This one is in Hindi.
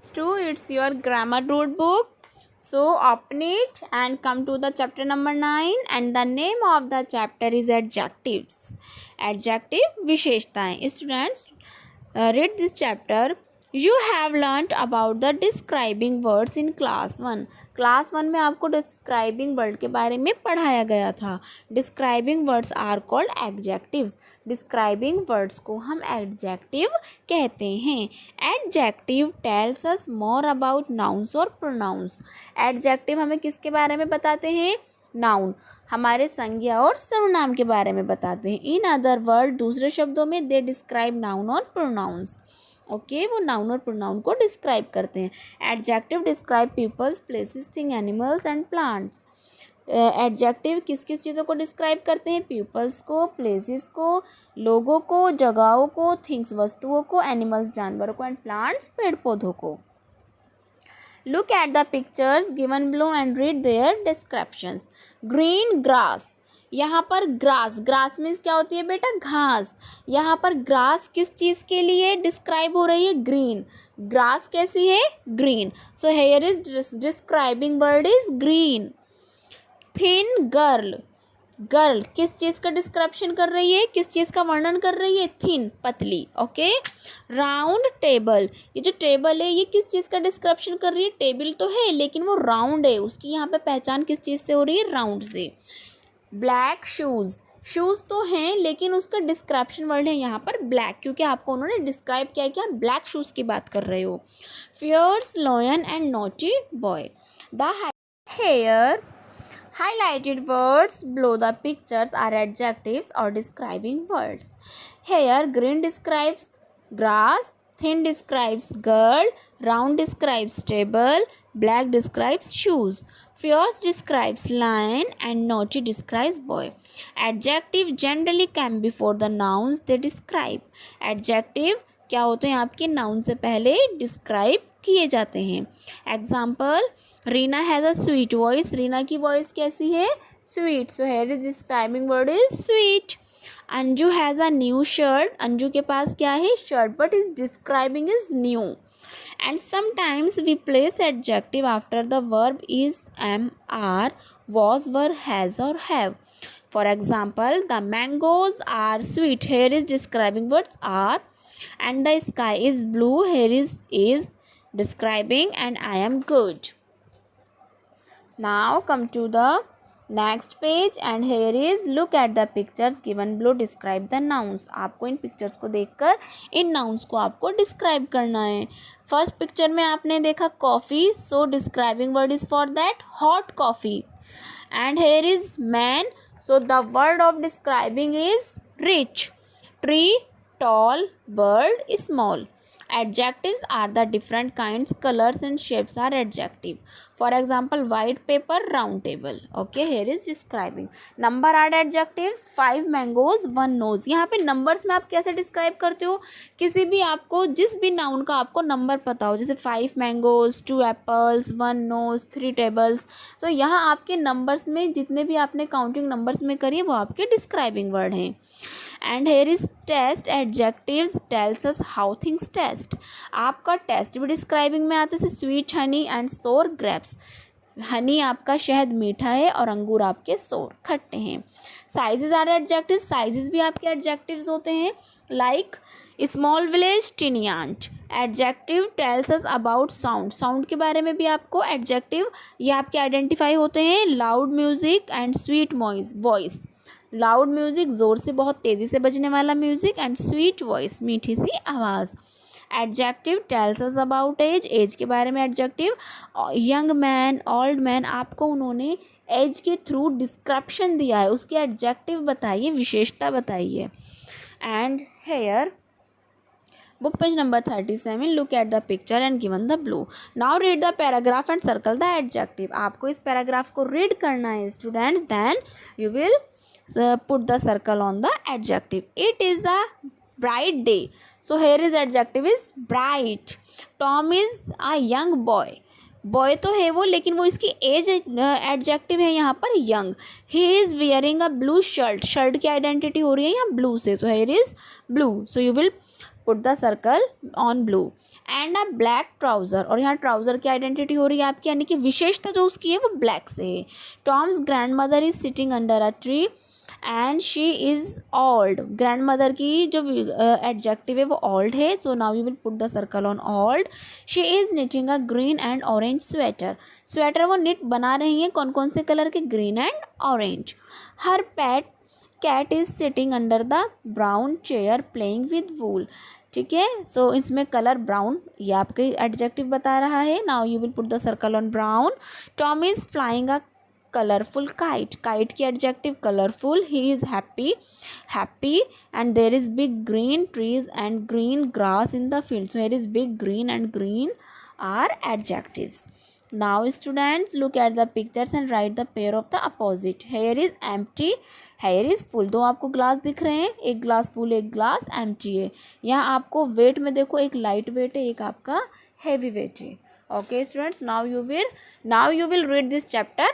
Class 2, it's your grammar notebook. So open it and come to the chapter number 9, and the name of the chapter is adjectives. Adjective विशेषताएं. Students, read this chapter. You have learnt about the describing words in class 1. Class 1 में आपको डिस्क्राइबिंग वर्ड के बारे में पढ़ाया गया था. Describing words are called adjectives. Describing words को हम एडजेक्टिव कहते हैं. Adjective tells us more about nouns और प्रोनाउंस. एडजेक्टिव हमें किसके बारे में बताते हैं? नाउन, हमारे संज्ञा और सर्वनाम के बारे में बताते हैं. इन अदर वर्ड, दूसरे शब्दों में, दे डिस्क्राइब नाउन और प्रोनाउंस. ओके, वो नाउन और प्रोनाउन को डिस्क्राइब करते हैं. Adjective describe peoples, places, thing, animals and plants. Adjective किस किस चीज़ों को डिस्क्राइब करते हैं? पीपल्स को, प्लेसेस को, लोगों को, जगहों को, थिंग्स वस्तुओं को, एनिमल्स जानवरों को, एंड प्लांट्स पेड़ पौधों को. Look at the pictures given below and read their descriptions. Green grass. यहाँ पर ग्रास मीन्स क्या होती है बेटा? घास. यहाँ पर ग्रास किस चीज़ के लिए डिस्क्राइब हो रही है? ग्रीन. ग्रास कैसी है? Green. So here is describing word is green. Thin girl किस चीज़ का डिस्क्रिप्शन कर रही है? किस चीज़ का वर्णन कर रही है? थिन, पतली. ओके. राउंड टेबल, ये जो टेबल है ये किस चीज़ का डिस्क्रिप्शन कर रही है? टेबल तो है लेकिन वो राउंड है. उसकी यहाँ पे पहचान किस चीज़ से हो रही है? राउंड से. ब्लैक शूज़ तो हैं लेकिन उसका डिस्क्रिप्शन वर्ड है यहाँ पर ब्लैक, क्योंकि आपको उन्होंने डिस्क्राइब किया कि आप ब्लैक शूज़ की बात कर रहे हो. Fierce lion and naughty boy. The hair highlighted words below the pictures are adjectives or describing words. Here, green describes grass, thin describes girl, round describes table, black describes shoes, fierce describes lion, and naughty describes boy. Adjective generally come before the nouns they describe. Adjective क्या होते हैं? आपके नाउन से पहले डिस्क्राइब किए जाते हैं. Example, Reena has a sweet voice. Reena की वॉइस कैसी है? Sweet. So here is describing word is sweet. Anju has a new shirt. Anju के पास क्या है? Shirt, but is describing is new. And sometimes we place adjective after the verb is, am, are, was, were, has और have. For example, the mangoes are sweet. Here is describing words are. And the sky is blue. Here is describing and I am good. Now come to the next page and here is look at the pictures given below. Describe the nouns. आपको इन pictures को देखकर इन nouns को आपको describe करना है. First picture में आपने देखा coffee, so describing word is for that hot coffee. And here is man, so the word of describing is rich. Tree, tall, bird, small. Adjectives are the different kinds, colors and shapes are adjective. For example, white paper, round table. Okay, here is describing. Number are adjectives. 5 mangoes, 1 nose. यहाँ पे numbers में आप कैसे describe करते हो? किसी भी आपको जिस भी noun का आपको number पता हो, जैसे 5 mangoes, 2 apples, 1 nose, 3 tables. So यहाँ आपके numbers में जितने भी आपने counting numbers में करी है वो आपके describing word हैं. And here is taste. Adjectives tells us how things taste. आपका टेस्ट भी डिस्क्राइबिंग में आता है, जैसे sweet honey and sour grapes. Honey आपका शहद मीठा है और अंगूर आपके सोर खट्टे हैं. Sizes are adjective. साइजेस भी आपके एडजेक्टिव्स होते हैं. Like small village, tiny ant. Adjective tells us about sound. Sound के बारे में भी आपको एडजेक्टिव ये आपके आइडेंटिफाई होते हैं. Loud music and sweet voice. Loud music, ज़ोर से बहुत तेज़ी से बजने वाला म्यूजिक, एंड स्वीट वॉइस, मीठी सी आवाज़. Adjective tells us about age. Age के बारे में adjective. Young man, old man, आपको उन्होंने एज के थ्रू डिस्क्रिप्शन दिया है, उसके एडजेक्टिव बताइए, विशेषता बताइए. And here book page number 37. Look at the picture and given the blue. Now read the paragraph and circle the adjective. आपको इस पैराग्राफ को रीड करना है students. Then you will put the circle on the adjective. It is a bright day. So here is adjective is bright. Tom is a young boy. Boy तो है वो लेकिन वो इसकी एज एडजेक्टिव है यहाँ पर young. He is wearing a blue shirt. Shirt की आइडेंटिटी हो रही है यहाँ ब्लू से, तो here is blue. So you will put the circle on blue and a black trouser, और यहाँ ट्राउज़र की आइडेंटिटी हो रही है आपकी, यानी कि विशेषता जो उसकी है वो ब्लैक से है। Tom's grandmother is sitting under a tree and she is old, grandmother की जो एडजेक्टिव है वो ओल्ड है, so now you will put the circle on old. She is knitting a green and orange sweater, sweater वो निट बना रही हैं कौन कौन से कलर के, green and orange. Her pet cat is sitting under the brown chair playing with wool, ठीक है। सो इसमें कलर ब्राउन ये आपके एडजेक्टिव बता रहा है। Now you will put the circle on brown. Tom is flying a colourful kite, kite की adjective colourful. He is happy, happy and there is big green trees and green grass in the field, so here is big green and green are adjectives. Now students look at the pictures and write the pair of the opposite. Here is empty, here is full. दो आपको ग्लास दिख रहे हैं, एक ग्लास फुल एक ग्लास एम्प्टी है। यहाँ आपको वेट में देखो एक लाइट वेट है एक आपका हेवी वेट है। Okay students, now you will read this chapter